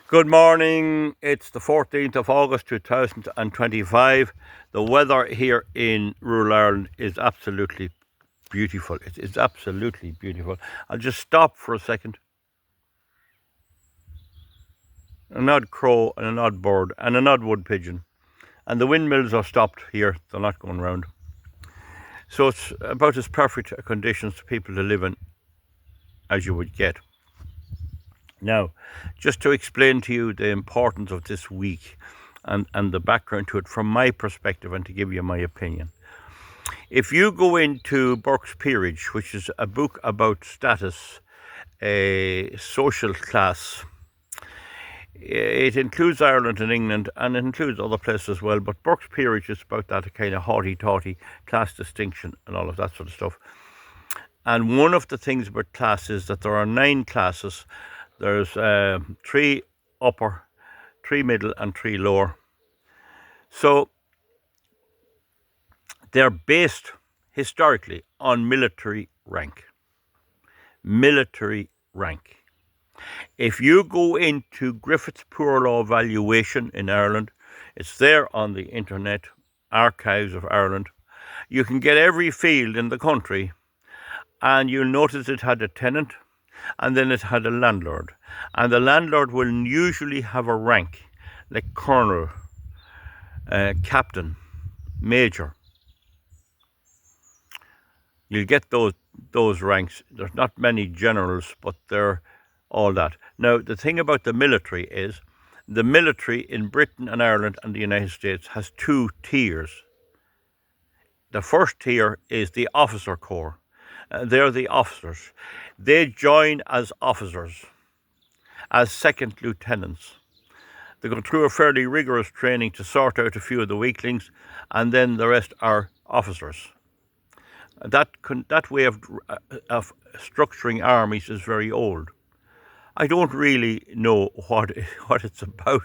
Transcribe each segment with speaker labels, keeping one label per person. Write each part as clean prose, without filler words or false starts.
Speaker 1: Good morning. It's the 14th of August 2025. The weather here in rural Ireland is absolutely beautiful. It is absolutely beautiful. I'll just stop for a second. An odd crow and an odd bird and an odd wood pigeon. And the windmills are stopped here. They're not going round. So it's about as perfect conditions for people to live in as you would get. Now, just to explain to you the importance of this week and the background to it from my perspective and to give you my opinion. If you go into Burke's Peerage, which is a book about status, a social class, it includes Ireland and England and it includes other places as well, but Burke's Peerage is about that kind of haughty-taughty class distinction and all of that sort of stuff. And one of the things about class is that there are 9 classes. There's 3 upper, 3 middle and 3 lower. So they're based historically on military rank. Military rank. If you go into Griffith's Poor Law Valuation in Ireland, it's there on the Internet Archives of Ireland. You can get every field in the country and you'll notice it had a tenant and then it had a landlord. And the landlord will usually have a rank like colonel, captain, major. You'll get those ranks. There's not many generals, but they're all that. Now, the thing about the military is the military in Britain and Ireland and the United States has 2 tiers. The first tier is the officer corps. They're the officers. They join as officers, as second lieutenants. They go through a fairly rigorous training to sort out a few of the weaklings, and then the rest are officers. That way of structuring armies is very old. I don't really know what it's about,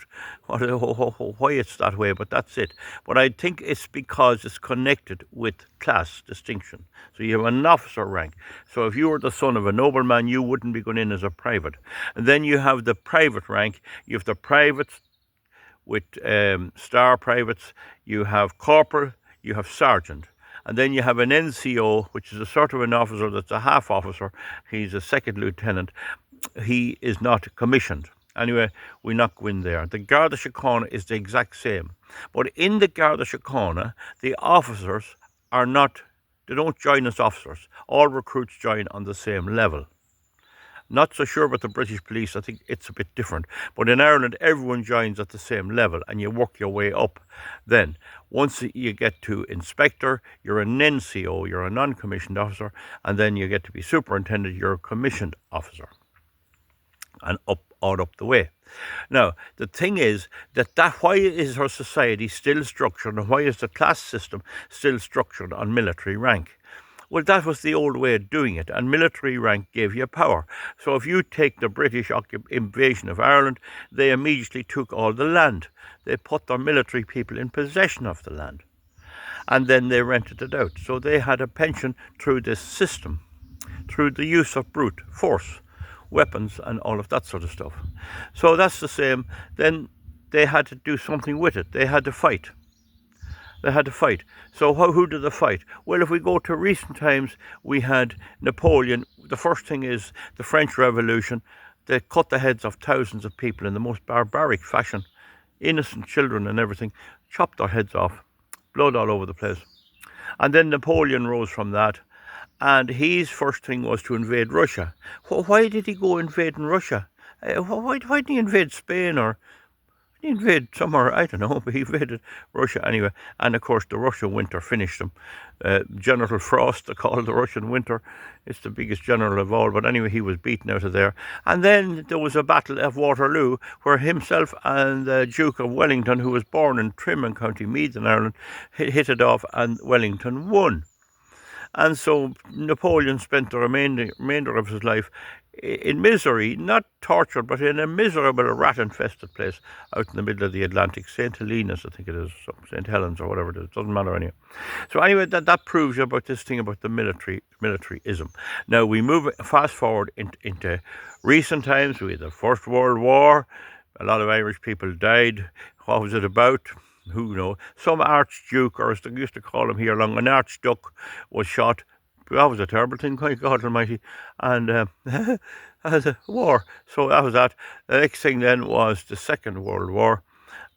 Speaker 1: why it's that way, but that's it. But I think it's because it's connected with class distinction. So you have an officer rank. So if you were the son of a nobleman, you wouldn't be going in as a private. And then you have the private rank. You have the privates with star privates. You have corporal. You have sergeant. And then you have an NCO, which is a sort of an officer that's a half officer. He's a second lieutenant. He is not commissioned. Anyway, we not go in there. The Garda Síochána is the exact same. But in the Garda Síochána, the officers are not, they don't join as officers. All recruits join on the same level. Not so sure about the British police. I think it's a bit different. But in Ireland, everyone joins at the same level and you work your way up. Then, once you get to inspector, you're an NCO, you're a non-commissioned officer, and then you get to be superintendent, you're a commissioned officer. And all up the way. Now, the thing is that why is our society still structured and why is the class system still structured on military rank? Well, that was the old way of doing it, and military rank gave you power. So if you take the British invasion of Ireland, they immediately took all the land. They put their military people in possession of the land, and then they rented it out. So they had a pension through this system, through the use of brute force, weapons and all of that sort of stuff. So that's the same. Then they had to do something with it. They had to fight. So who did they fight? Well, if we go to recent times, we had Napoleon. The first thing is the French Revolution. They cut the heads off thousands of people in the most barbaric fashion. Innocent children and everything. Chopped their heads off. Blood all over the place. And then Napoleon rose from that. And his first thing was to invade Russia. Why did he go invading Russia? Why didn't he invade Spain or he invaded somewhere? I don't know, but he invaded Russia anyway. And of course, the Russian winter finished him. General Frost, they call the Russian winter. It's the biggest general of all. But anyway, he was beaten out of there. And then there was a battle of Waterloo where himself and the Duke of Wellington, who was born in Trim in County Meath in Ireland, hit it off and Wellington won. And so Napoleon spent the remainder of his life in misery, not tortured, but in a miserable rat-infested place out in the middle of the Atlantic, St. Helena's, I think it is, St. Helens or whatever it is, doesn't matter anyway. So anyway, that proves you about this thing about the militaryism. Now we move fast forward into recent times. We had the First World War, A lot of Irish people died. What was it about? Who knows? Some archduke, or as they used to call him here long, an archduke, was shot. That was a terrible thing, my God Almighty. And as a war. So that was that. The next thing then was the Second World War.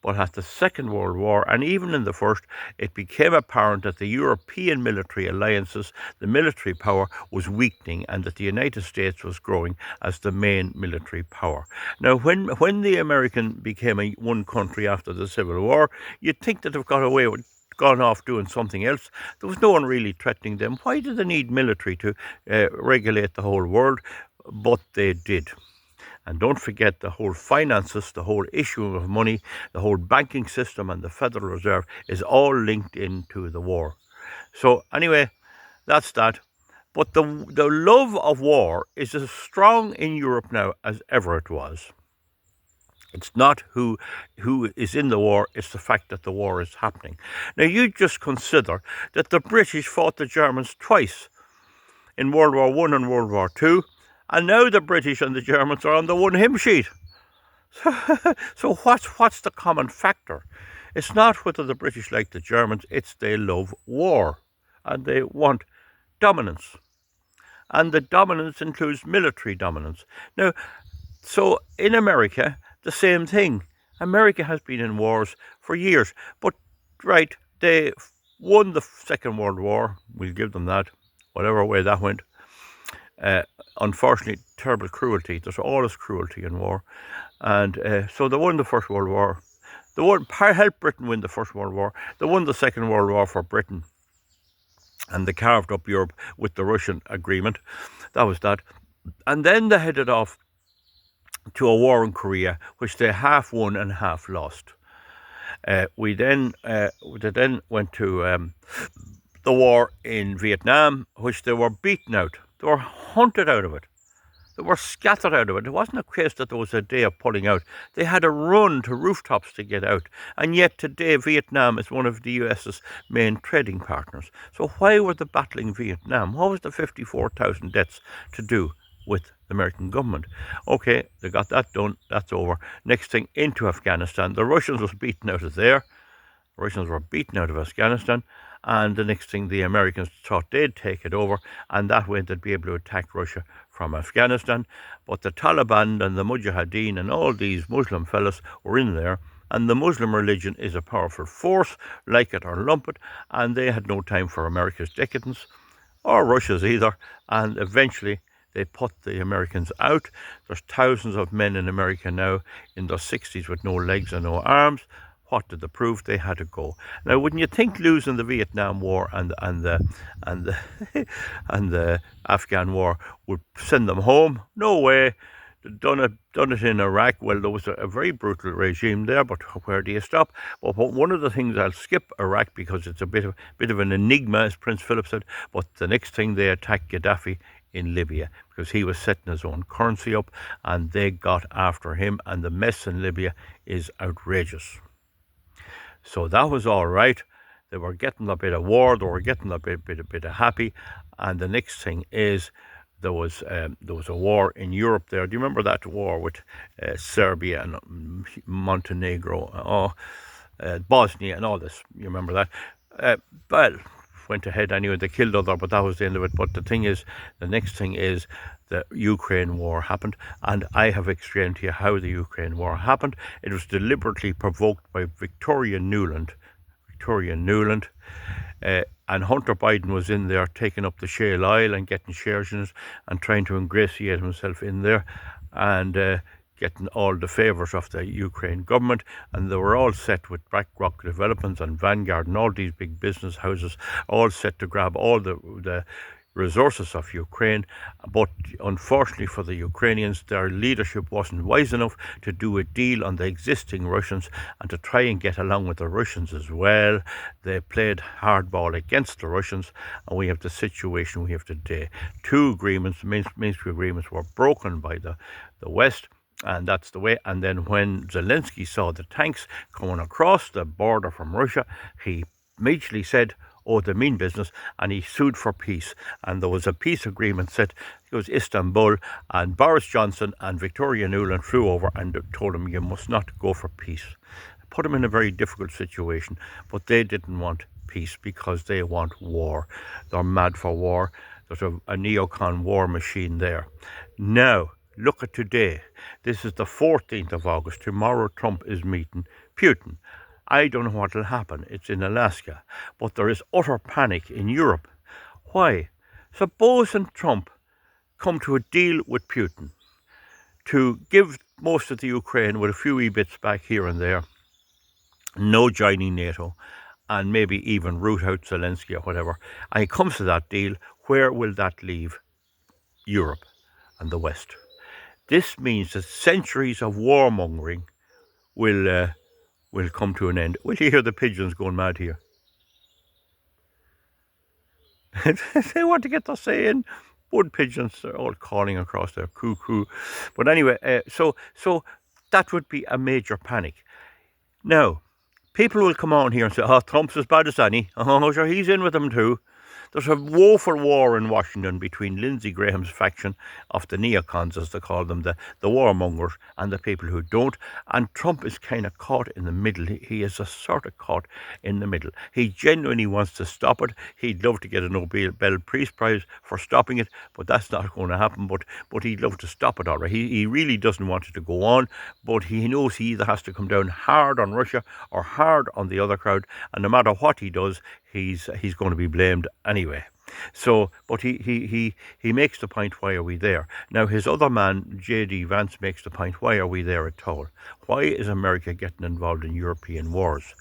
Speaker 1: But at the Second World War, and even in the First, it became apparent that the European military alliances, the military power, was weakening, and that the United States was growing as the main military power. Now, when the American became one country after the Civil War, you'd think that they've gone off doing something else. There was no one really threatening them. Why did they need military to regulate the whole world? But they did. And don't forget the whole finances, the whole issue of money, the whole banking system and the Federal Reserve is all linked into the war. So anyway, that's that. But the love of war is as strong in Europe now as ever it was. It's not who is in the war, it's the fact that the war is happening. Now you just consider that the British fought the Germans twice, in World War One and World War Two. And now the British and the Germans are on the one hymn sheet. So what's the common factor? It's not whether the British like the Germans, it's they love war. And they want dominance. And the dominance includes military dominance. Now, so in America, the same thing. America has been in wars for years. But, right, they won the Second World War. We'll give them that, whatever way that went. Unfortunately, terrible cruelty. There's always cruelty in war. And so they won the First World War. They helped Britain win the First World War. They won the Second World War for Britain. And they carved up Europe with the Russian agreement. That was that. And then they headed off to a war in Korea, which they half won and half lost. They then went to the war in Vietnam, which they were beaten out. They were hunted out of it. They were scattered out of it. It wasn't a case that there was a day of pulling out. They had to run to rooftops to get out. And yet today Vietnam is one of the US's main trading partners. So why were they battling Vietnam? What was the 54,000 deaths to do with the American government? Okay, they got that done. That's over. Next thing, into Afghanistan. The Russians was beaten out of there. The Russians were beaten out of Afghanistan. And the next thing, the Americans thought they'd take it over, and that way they'd be able to attack Russia from Afghanistan. But the Taliban and the Mujahideen and all these Muslim fellas were in there, and the Muslim religion is a powerful force, like it or lump it, and they had no time for America's decadence, or Russia's either, and eventually they put the Americans out. There's thousands of men in America now in their 60s with no legs and no arms. What did they prove? They had to go. Now, wouldn't you think losing the Vietnam War and the Afghan War would send them home? No way. Done it in Iraq. Well, there was a very brutal regime there, but where do you stop? But one of the things, I'll skip Iraq because it's a bit of an enigma, as Prince Philip said. But the next thing, they attacked Gaddafi in Libya because he was setting his own currency up, and they got after him. And the mess in Libya is outrageous. So that was all right. They were getting a bit of war. They were getting a bit of happy. And the next thing is there was a war in Europe there. Do you remember that war with Serbia and Montenegro, Bosnia and all this? You remember that? Well, went ahead anyway. They killed other, but that was the end of it. But the next thing is the Ukraine war happened, and I have explained to you how the Ukraine war happened. It was deliberately provoked by Victoria Nuland, and Hunter Biden was in there taking up the shale oil and getting shares in it and trying to ingratiate himself in there and getting all the favours of the Ukraine government. And they were all set with BlackRock Developments and Vanguard and all these big business houses, all set to grab all the resources of Ukraine. But unfortunately for the Ukrainians, their leadership wasn't wise enough to do a deal on the existing Russians and to try and get along with the Russians as well. They played hardball against the Russians, and we have the situation we have today. Two agreements, Minsk agreements, were broken by the West. And that's the way. And then when Zelensky saw the tanks coming across the border from Russia, he immediately said, oh, they mean business, and he sued for peace. And there was a peace agreement set. It was Istanbul, and Boris Johnson and Victoria Nuland flew over and told him, you must not go for peace. Put him in a very difficult situation, but they didn't want peace because they want war. They're mad for war. There's a neocon war machine there. Now, look at today. This is the 14th of August. Tomorrow Trump is meeting Putin. I don't know what will happen. It's in Alaska. But there is utter panic in Europe. Why? Supposing Trump come to a deal with Putin to give most of the Ukraine with a few wee bits back here and there, no joining NATO, and maybe even root out Zelensky or whatever, and it comes to that deal, where will that leave Europe and the West? This means that centuries of warmongering will come to an end. Will you hear the pigeons going mad here? They want to get their say in. Wood pigeons are all calling across their cuckoo. But anyway, so that would be a major panic. Now, people will come on here and say, oh, Trump's as bad as any. Oh, sure, he's in with them too. There's a woeful war in Washington between Lindsey Graham's faction of the neocons, as they call them, the warmongers, and the people who don't. And Trump is kind of caught in the middle. He is a sort of caught in the middle. He genuinely wants to stop it. He'd love to get a Nobel Peace Prize for stopping it, but that's not going to happen. But he'd love to stop it, all right. He really doesn't want it to go on, but he knows he either has to come down hard on Russia or hard on the other crowd, and no matter what he does, he's going to be blamed anyway. So, but he makes the point, why are we there? Now, his other man, J.D. Vance, makes the point, why are we there at all? Why is America getting involved in European wars?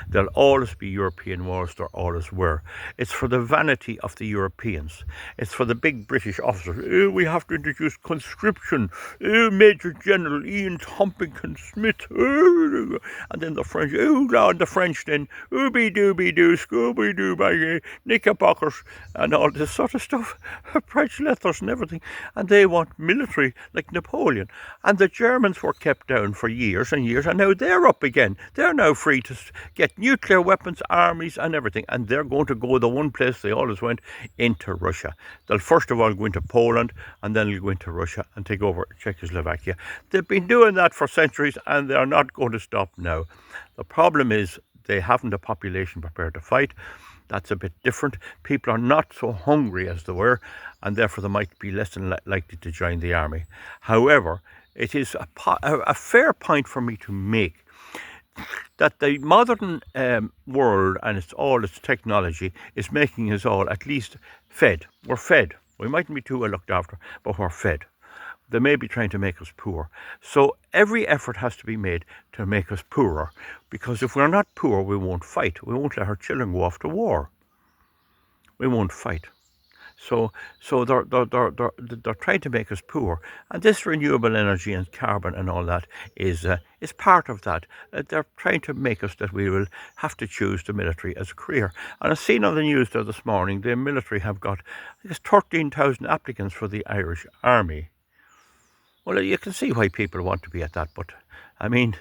Speaker 1: There'll always be European wars, there always were. It's for the vanity of the Europeans. It's for the big British officers. Oh, we have to introduce conscription. Oh, Major General Ian Tompkins Smith. Oh. And then the French. Oh, Lord, the French then. Ooby-dooby-doo, Scooby-doo, by knickerbockers, and all this sort of stuff. French letters and everything. And they want military like Napoleon. And the Germans were kept down for years and years, and now they're up again. They're now free to get nuclear weapons, armies, and everything, and they're going to go the one place they always went, into Russia. They'll first of all go into Poland, and then they'll go into Russia and take over Czechoslovakia. They've been doing that for centuries, and they're not going to stop now. The problem is they haven't a population prepared to fight. That's a bit different. People are not so hungry as they were, and therefore they might be less than likely to join the army. However, it is a fair point for me to make that the modern world and its technology is making us all at least fed. We're fed. We mightn't be too well looked after, but we're fed. They may be trying to make us poor. So every effort has to be made to make us poorer, because if we're not poor, we won't fight. We won't let our children go off to war. We won't fight. So they're trying to make us poor, and this renewable energy and carbon and all that is part of that. They're trying to make us that we will have to choose the military as a career. And I've seen on the news there this morning, the military have got, I guess, 13,000 applicants for the Irish Army. Well, you can see why people want to be at that, but I mean,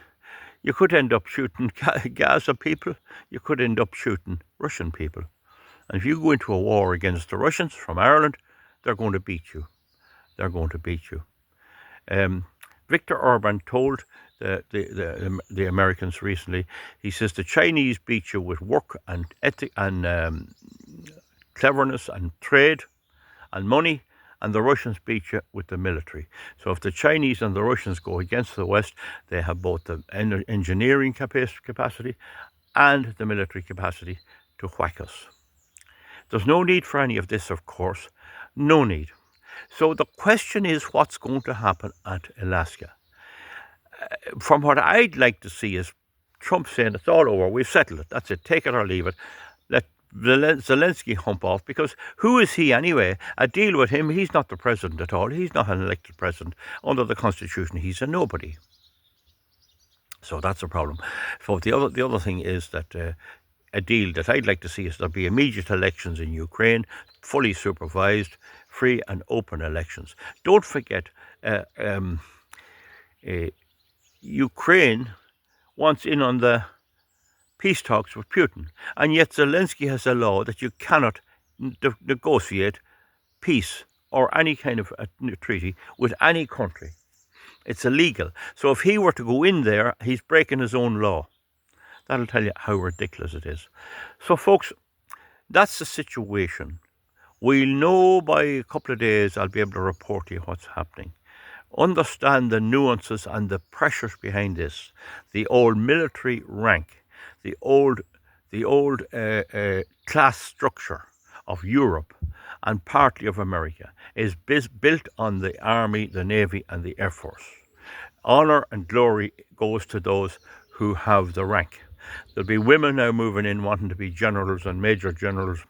Speaker 1: you could end up shooting Gaza people. You could end up shooting Russian people. And if you go into a war against the Russians from Ireland, they're going to beat you. They're going to beat you. Viktor Orban told the Americans recently, he says the Chinese beat you with work and ethic and cleverness and trade and money, and the Russians beat you with the military. So if the Chinese and the Russians go against the West, they have both the engineering capacity and the military capacity to whack us. There's no need for any of this, of course. No need. So the question is, what's going to happen at Alaska? From what I'd like to see is Trump saying it's all over. We've settled it. That's it. Take it or leave it. Let Zelensky hump off, because who is he anyway? A deal with him, he's not the president at all. He's not an elected president. Under the Constitution, he's a nobody. So that's a problem. So the other thing is that a deal that I'd like to see is there be immediate elections in Ukraine, fully supervised, free and open elections. Don't forget, Ukraine wants in on the peace talks with Putin. And yet Zelensky has a law that you cannot negotiate peace or any kind of a treaty with any country. It's illegal. So if he were to go in there, he's breaking his own law. That'll tell you how ridiculous it is. So, folks, that's the situation. We'll know by a couple of days. I'll be able to report to you what's happening. Understand the nuances and the pressures behind this. The old military rank, the old class structure of Europe and partly of America is built on the Army, the Navy, and the Air Force. Honour and glory goes to those who have the rank. There'll be women now moving in wanting to be generals and major generals,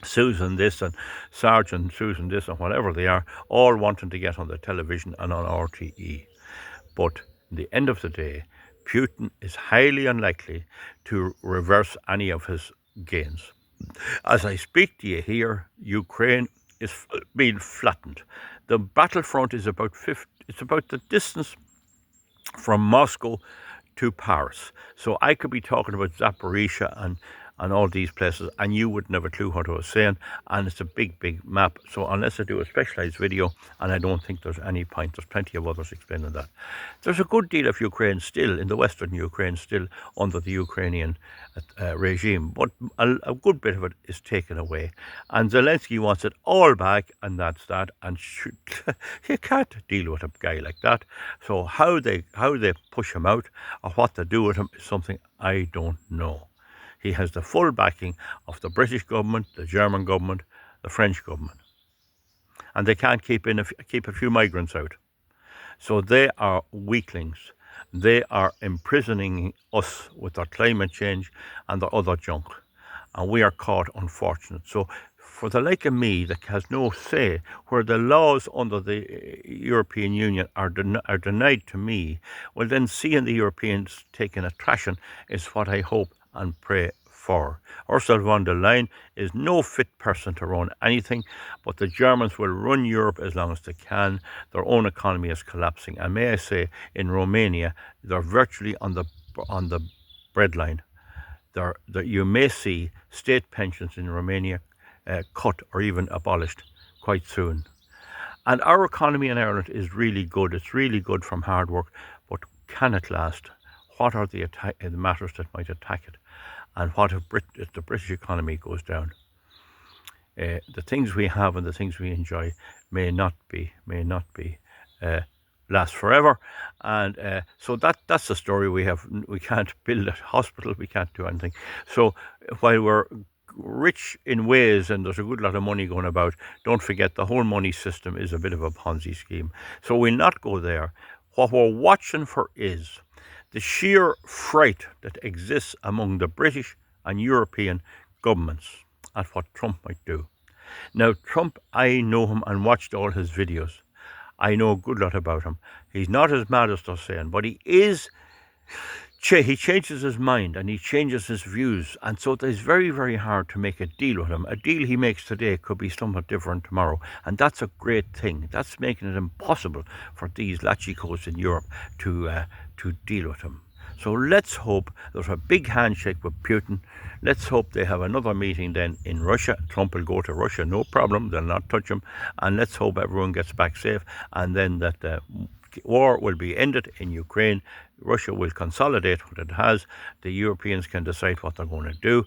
Speaker 1: Susan this and Sergeant Susan this and whatever they are, all wanting to get on the television and on RTE. But in the end of the day, Putin is highly unlikely to reverse any of his gains. As I speak to you here, Ukraine is being flattened. The battlefront is about it's about the distance from Moscow to Paris. So I could be talking about Zaporizhia and all these places, and you wouldn't have a clue what I was saying. And it's a big, big map. So unless I do a specialised video, and I don't think there's any point, there's plenty of others explaining that. There's a good deal of Ukraine still, in the western Ukraine, still under the Ukrainian regime, but a good bit of it is taken away. And Zelensky wants it all back, and that's that. And you can't deal with a guy like that. So how they push him out or what they do with him is something I don't know. He has the full backing of the British government, the German government, the French government. And they can't keep a few migrants out. So they are weaklings. They are imprisoning us with their climate change and their other junk. And we are caught unfortunate. So for the like of me that has no say, where the laws under the European Union are denied to me, well then seeing the Europeans taking a thrashing is what I hope and pray for. Ursula von der Leyen is no fit person to run anything, but the Germans will run Europe as long as they can. Their own economy is collapsing, and may I say, in Romania, they're virtually on the breadline. You may see state pensions in Romania cut or even abolished quite soon. And our economy in Ireland is really good. It's really good from hard work, but can it last? What are the matters that might attack it? And what if the British economy goes down? The things we have and the things we enjoy may not last forever. And so that's the story we have. We can't build a hospital. We can't do anything. So while we're rich in ways and there's a good lot of money going about, don't forget the whole money system is a bit of a Ponzi scheme. So we'll not go there. What we're watching for is the sheer fright that exists among the British and European governments at what Trump might do. Now, Trump, I know him and watched all his videos. I know a good lot about him. He's not as mad as they're saying, but he changes his mind and he changes his views. And so it's very, very hard to make a deal with him. A deal he makes today could be somewhat different tomorrow. And that's a great thing. That's making it impossible for these lachicos in Europe to deal with him. So let's hope there's a big handshake with Putin. Let's hope they have another meeting then in Russia. Trump will go to Russia, no problem. They'll not touch him. And let's hope everyone gets back safe. And then that the war will be ended in Ukraine. Russia will consolidate what it has. The Europeans can decide what they're going to do.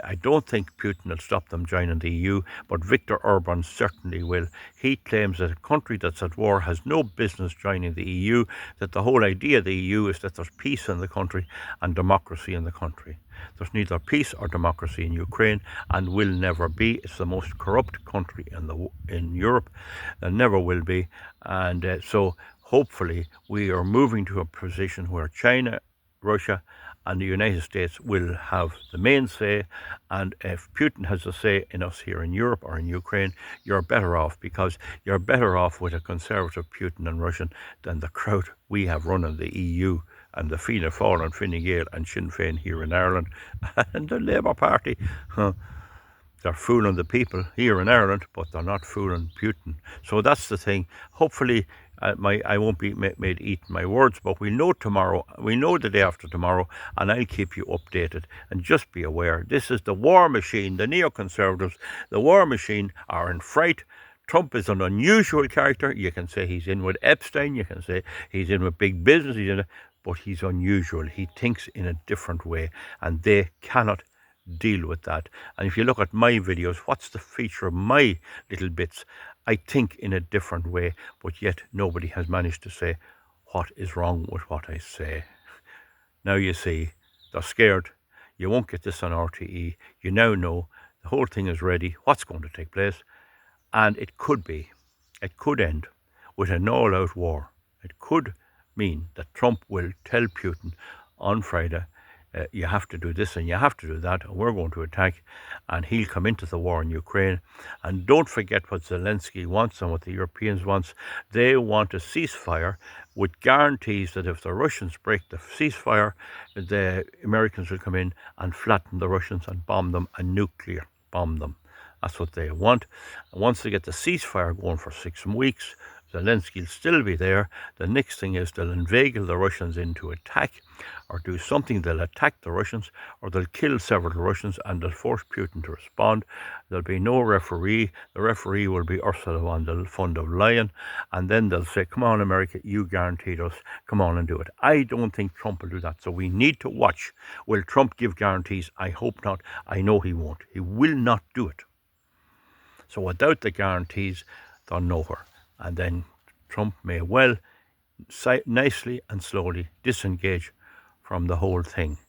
Speaker 1: I don't think Putin will stop them joining the EU, but Viktor Orban certainly will. He claims that a country that's at war has no business joining the EU, that the whole idea of the EU is that there's peace in the country and democracy in the country. There's neither peace or democracy in Ukraine and will never be. It's the most corrupt country in Europe. There never will be. And so hopefully we are moving to a position where China, Russia and the United States will have the main say. And if Putin has a say in us here in Europe or in Ukraine, you're better off, because you're better off with a conservative Putin and Russian than the crowd we have running the EU and the Fianna Fáil and Fine Gael and Sinn Féin here in Ireland and the Labour Party. They're fooling the people here in Ireland, but they're not fooling Putin. So that's the thing. Hopefully I won't be made eat my words, but we'll know tomorrow. We know the day after tomorrow, and I'll keep you updated. And just be aware, this is the war machine. The neoconservatives, the war machine, are in fright. Trump is an unusual character. You can say he's in with Epstein. You can say he's in with big business. But he's unusual. He thinks in a different way, and they cannot deal with that. And if you look at my videos, what's the feature of my little bits? I think in a different way, but yet nobody has managed to say what is wrong with what I say. Now you see, they're scared. You won't get this on RTE. You now know the whole thing is ready. What's going to take place? And it could end with an all-out war. It could mean that Trump will tell Putin on Friday, you have to do this and you have to do that, and we're going to attack, and he'll come into the war in Ukraine. And don't forget what Zelensky wants and what the Europeans want. They want a ceasefire with guarantees that if the Russians break the ceasefire, the Americans will come in and flatten the Russians and bomb them and nuclear bomb them. That's what they want. And once they get the ceasefire going for 6 weeks, Zelensky will still be there. The next thing is they'll inveigle the Russians into attack, or do something. They'll attack the Russians, or they'll kill several Russians, and they'll force Putin to respond. There'll be no referee. The referee will be Ursula von der Leyen, and then they'll say, come on, America, you guaranteed us. Come on and do it. I don't think Trump will do that, so we need to watch. Will Trump give guarantees? I hope not. I know he won't. He will not do it. So without the guarantees, they're nowhere. And then Trump may well nicely and slowly disengage from the whole thing.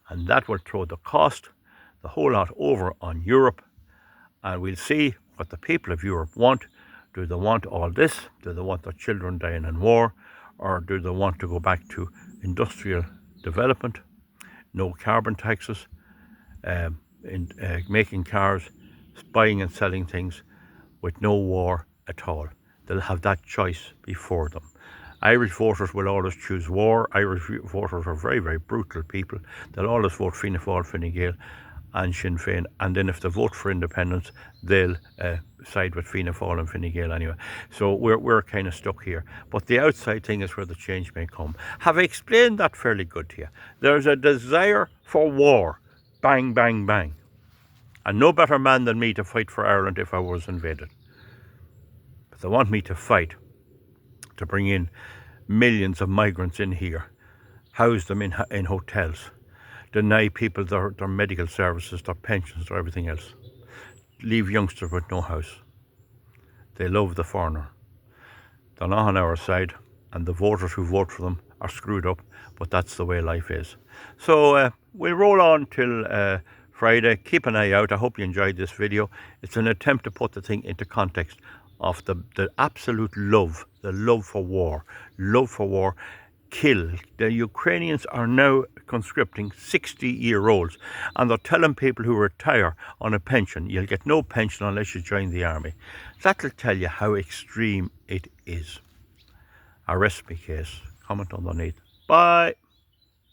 Speaker 1: And that will throw the cost, the whole lot, over on Europe. And we'll see what the people of Europe want. Do they want all this? Do they want their children dying in war? Or do they want to go back to industrial development, no carbon taxes, making cars, buying and selling things with no war at all? They'll have that choice before them. Irish voters will always choose war. Irish voters are very, very brutal people. They'll always vote Fianna Fáil, Fine Gael and Sinn Féin. And then if they vote for independence, they'll side with Fianna Fáil and Fine Gael anyway. So we're kind of stuck here. But the outside thing is where the change may come. Have I explained that fairly good to you? There's a desire for war. Bang, bang, bang. And no better man than me to fight for Ireland if I was invaded. They want me to fight, to bring in millions of migrants in here, house them in hotels, deny people their medical services, their pensions, or everything else, leave youngsters with no house. They love the foreigner. They're not on our side, and the voters who vote for them are screwed up, but that's the way life is. So we'll roll on till Friday. Keep an eye out. I hope you enjoyed this video. It's an attempt to put the thing into context of the absolute love, the love for war, kill. The Ukrainians are now conscripting 60-year-olds, and they're telling people who retire on a pension, you'll get no pension unless you join the army. That'll tell you how extreme it is. I rest my case. Comment underneath. Bye.